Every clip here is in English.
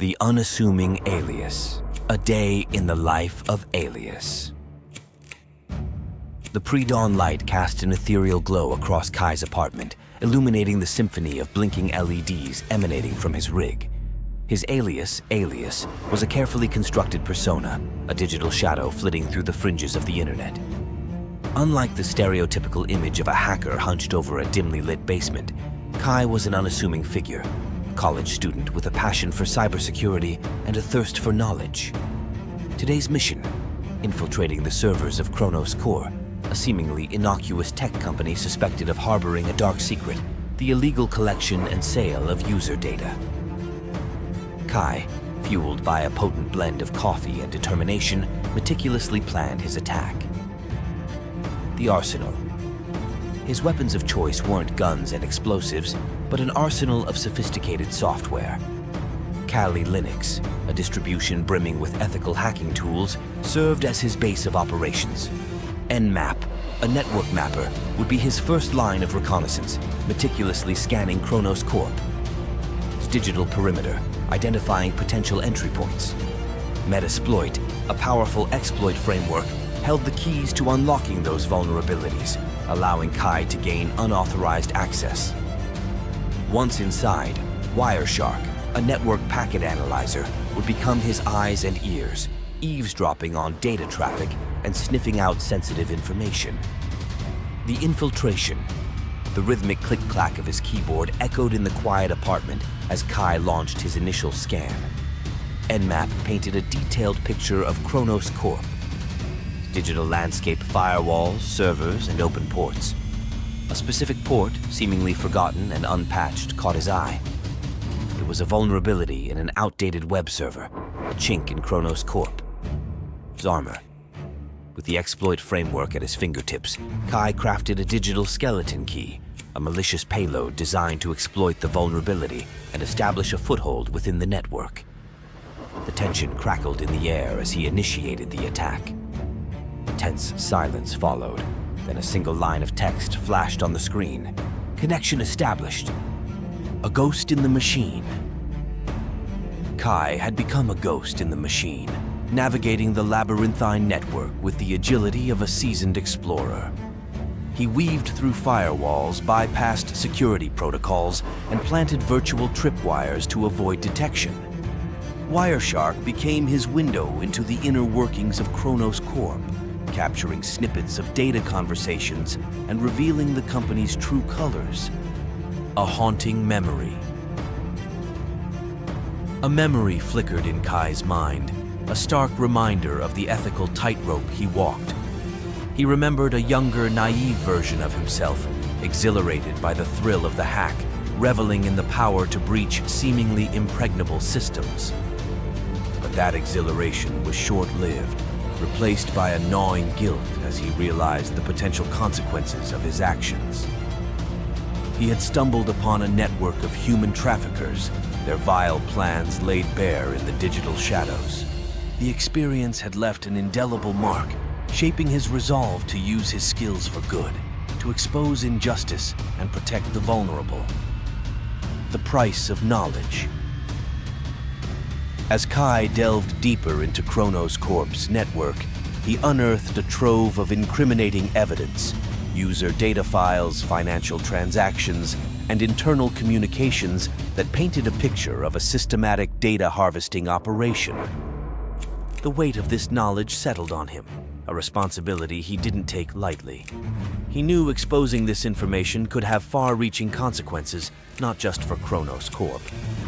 The unassuming Alias. A day in the life of Alias. The pre-dawn light cast an ethereal glow across Kai's apartment, illuminating the symphony of blinking LEDs emanating from his rig. His alias, Alias, was a carefully constructed persona, a digital shadow flitting through the fringes of the internet. Unlike the stereotypical image of a hacker hunched over a dimly lit basement, Kai was an unassuming figure, a college student with a passion for cybersecurity and a thirst for knowledge. Today's mission: infiltrating the servers of Chronos Corp, a seemingly innocuous tech company suspected of harboring a dark secret, the illegal collection and sale of user data. Kai, fueled by a potent blend of coffee and determination, meticulously planned his attack. The arsenal. His weapons of choice weren't guns and explosives, but an arsenal of sophisticated software. Kali Linux, a distribution brimming with ethical hacking tools, served as his base of operations. Nmap, a network mapper, would be his first line of reconnaissance, meticulously scanning Chronos Corp. His digital perimeter, identifying potential entry points. Metasploit, a powerful exploit framework, held the keys to unlocking those vulnerabilities, allowing Kai to gain unauthorized access. Once inside, Wireshark, a network packet analyzer, would become his eyes and ears, eavesdropping on data traffic and sniffing out sensitive information. The infiltration. The rhythmic click-clack of his keyboard echoed in the quiet apartment as Kai launched his initial scan. Nmap painted a detailed picture of Chronos Corp. Digital landscape firewalls, servers, and open ports. A specific port, seemingly forgotten and unpatched, caught his eye. It was a vulnerability in an outdated web server, a chink in Chronos Corp. His armor. With the exploit framework at his fingertips, Kai crafted a digital skeleton key, a malicious payload designed to exploit the vulnerability and establish a foothold within the network. The tension crackled in the air as he initiated the attack. Tense silence followed, then a single line of text flashed on the screen. Connection established. A ghost in the machine. Kai had become a ghost in the machine, navigating the labyrinthine network with the agility of a seasoned explorer. He weaved through firewalls, bypassed security protocols, and planted virtual tripwires to avoid detection. Wireshark became his window into the inner workings of Chronos Corp, capturing snippets of data conversations and revealing the company's true colors. A haunting memory. A memory flickered in Kai's mind, a stark reminder of the ethical tightrope he walked. He remembered a younger, naive version of himself, exhilarated by the thrill of the hack, reveling in the power to breach seemingly impregnable systems. But that exhilaration was short-lived, replaced by a gnawing guilt as he realized the potential consequences of his actions. He had stumbled upon a network of human traffickers, their vile plans laid bare in the digital shadows. The experience had left an indelible mark, shaping his resolve to use his skills for good, to expose injustice and protect the vulnerable. The price of knowledge. As Kai delved deeper into Chronos Corp's network, he unearthed a trove of incriminating evidence, user data files, financial transactions, and internal communications that painted a picture of a systematic data harvesting operation. The weight of this knowledge settled on him, a responsibility he didn't take lightly. He knew exposing this information could have far-reaching consequences, not just for Chronos Corp,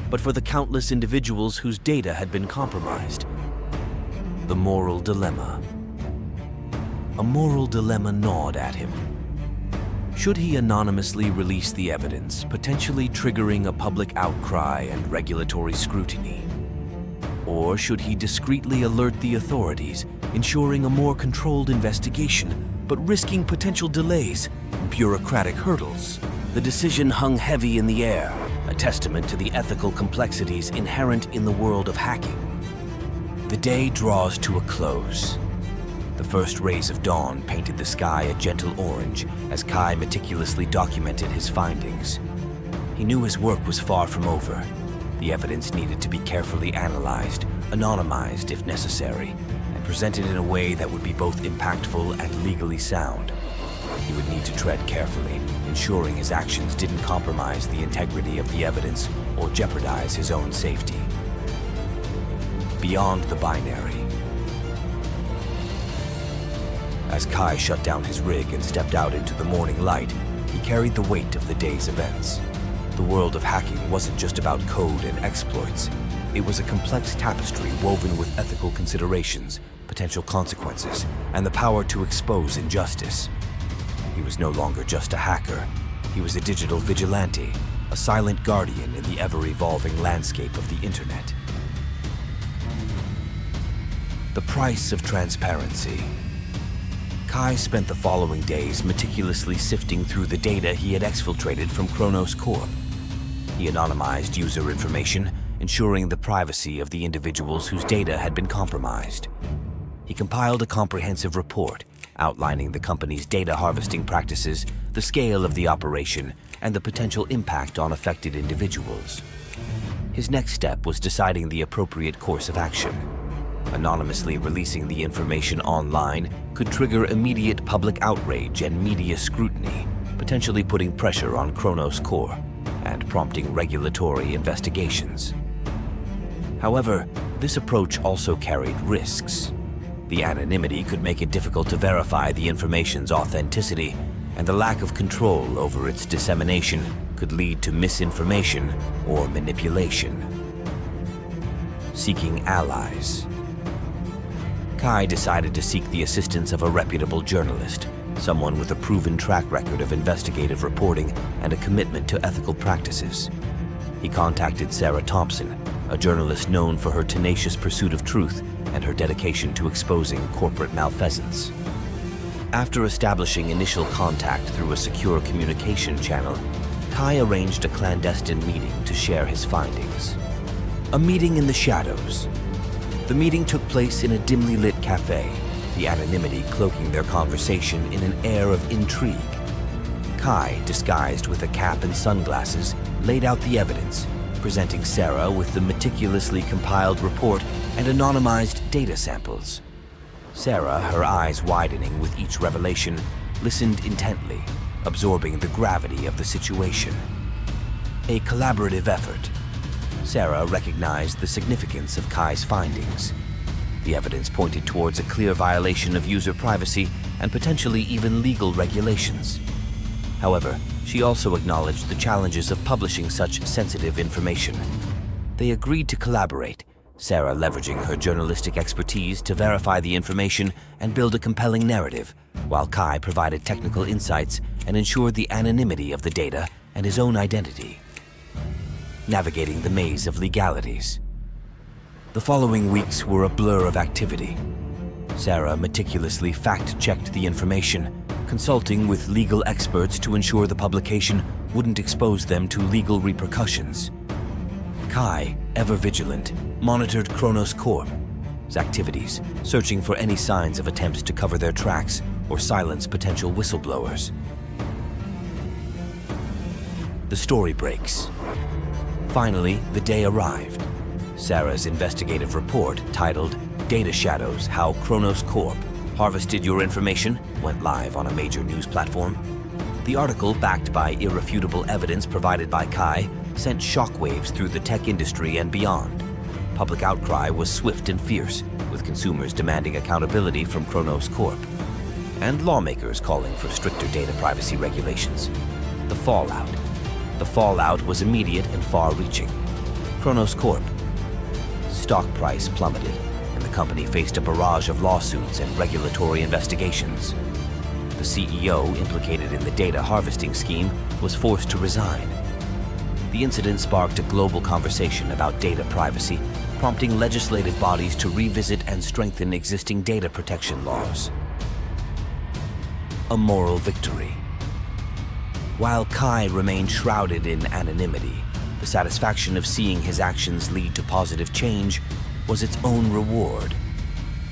but for the countless individuals whose data had been compromised. The moral dilemma. A moral dilemma gnawed at him. Should he anonymously release the evidence, potentially triggering a public outcry and regulatory scrutiny? Or should he discreetly alert the authorities, ensuring a more controlled investigation, but risking potential delays and bureaucratic hurdles? The decision hung heavy in the air, a testament to the ethical complexities inherent in the world of hacking. The day draws to a close. The first rays of dawn painted the sky a gentle orange as Kai meticulously documented his findings. He knew his work was far from over, The evidence needed to be carefully analyzed, anonymized if necessary, and presented in a way that would be both impactful and legally sound. He would need to tread carefully, ensuring his actions didn't compromise the integrity of the evidence or jeopardize his own safety. Beyond the binary. As Kai shut down his rig and stepped out into the morning light, he carried the weight of the day's events. The world of hacking wasn't just about code and exploits. It was a complex tapestry woven with ethical considerations, potential consequences, and the power to expose injustice. He was no longer just a hacker. He was a digital vigilante, a silent guardian in the ever-evolving landscape of the internet. The price of transparency. Kai spent the following days meticulously sifting through the data he had exfiltrated from Chronos Corp. He anonymized user information, ensuring the privacy of the individuals whose data had been compromised. He compiled a comprehensive report outlining the company's data harvesting practices, the scale of the operation, and the potential impact on affected individuals. His next step was deciding the appropriate course of action. Anonymously releasing the information online could trigger immediate public outrage and media scrutiny, potentially putting pressure on Chronos Corp and prompting regulatory investigations. However, this approach also carried risks. The anonymity could make it difficult to verify the information's authenticity, and the lack of control over its dissemination could lead to misinformation or manipulation. Seeking allies. Kai decided to seek the assistance of a reputable journalist, someone with a proven track record of investigative reporting and a commitment to ethical practices. He contacted Sarah Thompson, a journalist known for her tenacious pursuit of truth and her dedication to exposing corporate malfeasance. After establishing initial contact through a secure communication channel, Kai arranged a clandestine meeting to share his findings. A meeting in the shadows. The meeting took place in a dimly lit cafe, the anonymity cloaking their conversation in an air of intrigue. Kai, disguised with a cap and sunglasses, laid out the evidence, presenting Sarah with the meticulously compiled report and anonymized data samples. Sarah, her eyes widening with each revelation, listened intently, absorbing the gravity of the situation. A collaborative effort. Sarah recognized the significance of Kai's findings. The evidence pointed towards a clear violation of user privacy and potentially even legal regulations. However, she also acknowledged the challenges of publishing such sensitive information. They agreed to collaborate, Sarah leveraging her journalistic expertise to verify the information and build a compelling narrative, while Kai provided technical insights and ensured the anonymity of the data and his own identity. Navigating the maze of legalities. The following weeks were a blur of activity. Sarah meticulously fact-checked the information, consulting with legal experts to ensure the publication wouldn't expose them to legal repercussions. Kai, ever vigilant, monitored Chronos Corp's activities, searching for any signs of attempts to cover their tracks or silence potential whistleblowers. The story breaks. Finally, the day arrived. Sarah's investigative report, titled "Data Shadows: How Chronos Corp Harvested Your Information," went live on a major news platform. The article, backed by irrefutable evidence provided by Kai, sent shockwaves through the tech industry and beyond. Public outcry was swift and fierce, with consumers demanding accountability from Chronos Corp, and lawmakers calling for stricter data privacy regulations. The fallout was immediate and far-reaching. Chronos Corp. Stock price plummeted, and the company faced a barrage of lawsuits and regulatory investigations. The CEO, implicated in the data harvesting scheme, was forced to resign. The incident sparked a global conversation about data privacy, prompting legislative bodies to revisit and strengthen existing data protection laws. A moral victory. While Kai remained shrouded in anonymity, the satisfaction of seeing his actions lead to positive change was its own reward.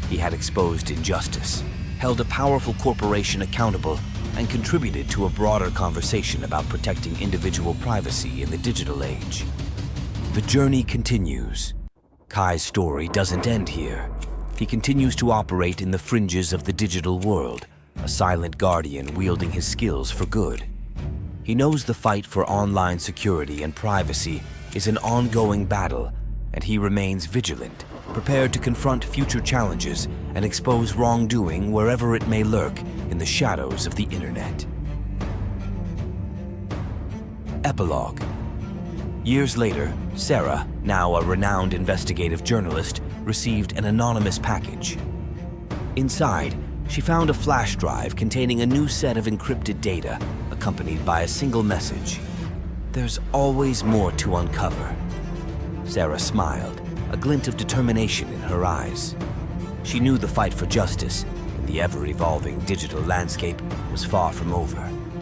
He had exposed injustice, held a powerful corporation accountable, and contributed to a broader conversation about protecting individual privacy in the digital age. The journey continues. Kai's story doesn't end here. He continues to operate in the fringes of the digital world, a silent guardian wielding his skills for good. He knows the fight for online security and privacy is an ongoing battle, and he remains vigilant, prepared to confront future challenges and expose wrongdoing wherever it may lurk in the shadows of the internet. Epilogue. Years later, Sarah, now a renowned investigative journalist, received an anonymous package. Inside, she found a flash drive containing a new set of encrypted data, accompanied by a single message. "There's always more to uncover." Sarah smiled, a glint of determination in her eyes. She knew the fight for justice in the ever-evolving digital landscape was far from over.